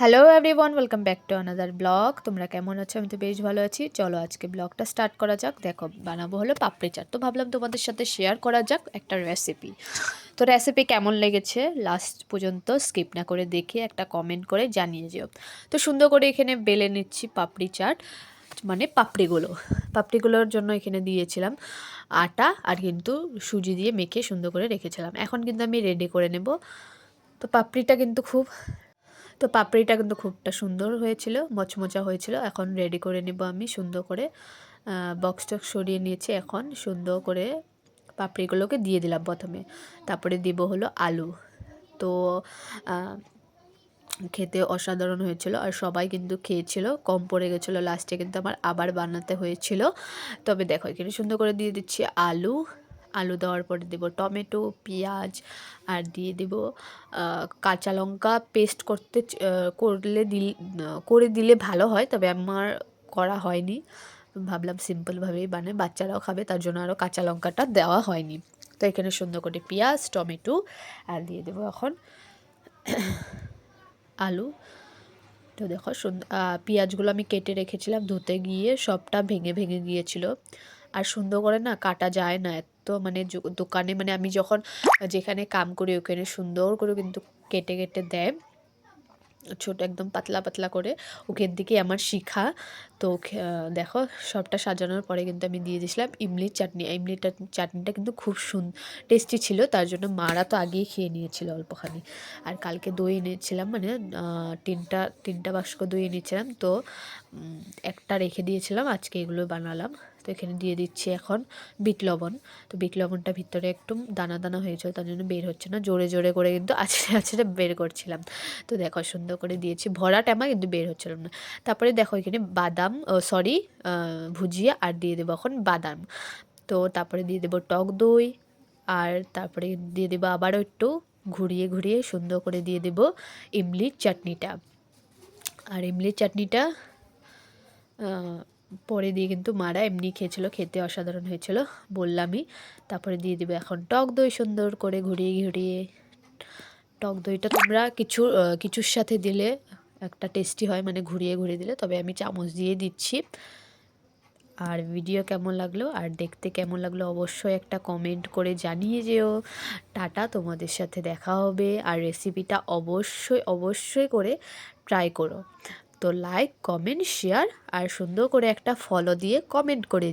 Hello everyone, welcome back to another blog. তোমরা কেমন আছো? আমি তো বেশ ভালো আছি। চলো আজকে ব্লগটা স্টার্ট করা যাক। দেখো, বানাবো হলো পাপড়ি চাট। তো ভাবলাম তোমাদের সাথে শেয়ার করা যাক একটা রেসিপি। তো রেসিপি কেমন লেগেছে লাস্ট পর্যন্ত স্কিপ না করে দেখে একটা কমেন্ট করে জানিয়ে যেও। তো সুন্দর করে এখানে বেলে নিচ্ছি পাপড়ি চাট, মানে পাপড়িগুলোর জন্য এখানে দিয়েছিলাম আটা, আর কিন্তু সুজি দিয়ে মেখে সুন্দর করে রেখেছিলাম। এখন কিন্তু আমি রেডি করে নেব। তো পাপড়িটা কিন্তু খুবটা সুন্দর হয়েছিল, মচমচা হয়েছিল। এখন রেডি করে নেব আমি সুন্দর করে। বক্স টক্স সরিয়ে নিয়েছি। এখন সুন্দর করে পাপড়িগুলোকে দিয়ে দিলাম প্রথমে, তারপরে দিব হলো আলু। তো খেতে অসাধারণ হয়েছিল, আর সবাই কিন্তু খেয়েছিল। কম পড়ে গেছিলো, লাস্টে কিন্তু আমার আবার বানাতে হয়েছিল। তবে দেখো, এখানে সুন্দর করে দিয়ে দিচ্ছি আলু। আলু দেওয়ার পরে দেবো টমেটো, পেঁয়াজ, আর দিয়ে দেব কাঁচা লঙ্কা পেস্ট করে দিলে ভালো হয়, তবে আমার করা হয়নি। ভাবলাম সিম্পলভাবেই বানাই, বাচ্চারাও খাবে, তার জন্য আরও কাঁচা লঙ্কাটা দেওয়া হয়নি। তো এখানে সুন্দর করে পেঁয়াজ, টমেটো, আর দিয়ে দেবো এখন আলু। তো দেখো পেঁয়াজগুলো আমি কেটে রেখেছিলাম, ধুতে গিয়ে সবটা ভেঙে ভেঙে গিয়েছিল। আর সুন্দর করে না কাটা যায় না এত, মানে দোকানে, মানে আমি যখন যেখানে কাম করি ওখানে সুন্দর করে কিন্তু কেটে কেটে দেয়, ছোট একদম পাতলা পাতলা করে। ওখান থেকে আমার শিখা। তো দেখো, সবটা সাজানোর পরে কিন্তু আমি দিয়ে দিয়েছিলাম ইমলির চাটনি। চাটনিটা কিন্তু খুব টেস্টি ছিল, তার জন্য মারা তো আগেই খেয়ে নিয়েছিল অল্পখানি। আর কালকে দই এনেছিলাম, মানে তিনটা বাক্স দই এনেছিলাম। তো একটা রেখে দিয়েছিলাম, আজকে এগুলো বানালাম। তো এখানে দিয়ে দিচ্ছি এখন বিট লবণ। তো বিট লবণটা ভিতরে একটু দানা দানা হয়েছিল, তার জন্য বের হচ্ছে না, জোরে জোরে করে কিন্তু আছড়ে আছড়ে বের করছিলাম। তো দেখো সুন্দর করে দিয়েছি ভরা টামা, কিন্তু বের হচ্ছিল না। তারপরে দেখো এখানে ভুজিয়া, আর দিয়ে দেবো এখন বাদাম। তো তারপরে দিয়ে দেবো টক দই, আর তারপরে দিয়ে দেবো আবারও একটু ঘুরিয়ে ঘুরিয়ে সুন্দর করে দিয়ে দেবো ইমলির চাটনিটা। আর ইমলির চাটনিটা পরে দিয়ে কিন্তু মারা এমনি খেয়েছিল, খেতে অসাধারণ হয়েছিল বললামই। তারপরে দিয়ে দেবে এখন টক দই, সুন্দর করে ঘুরিয়ে ঘুরিয়ে। টক দইটা তোমরা কিছুর সাথে দিলে একটা টেস্টি হয়, মানে ঘুরিয়ে ঘুরিয়ে দিলে। তবে আমি চামচ দিয়ে দিচ্ছি। আর ভিডিও কেমন লাগলো আর দেখতে কেমন লাগলো অবশ্যই একটা কমেন্ট করে জানিয়ে যেও। টাটা, তোমাদের সাথে দেখা হবে। আর রেসিপিটা অবশ্যই অবশ্যই করে ট্রাই করো। তো লাইক, কমেন্ট, শেয়ার, আর সুন্দর করে একটা ফলো দিয়ে কমেন্ট করে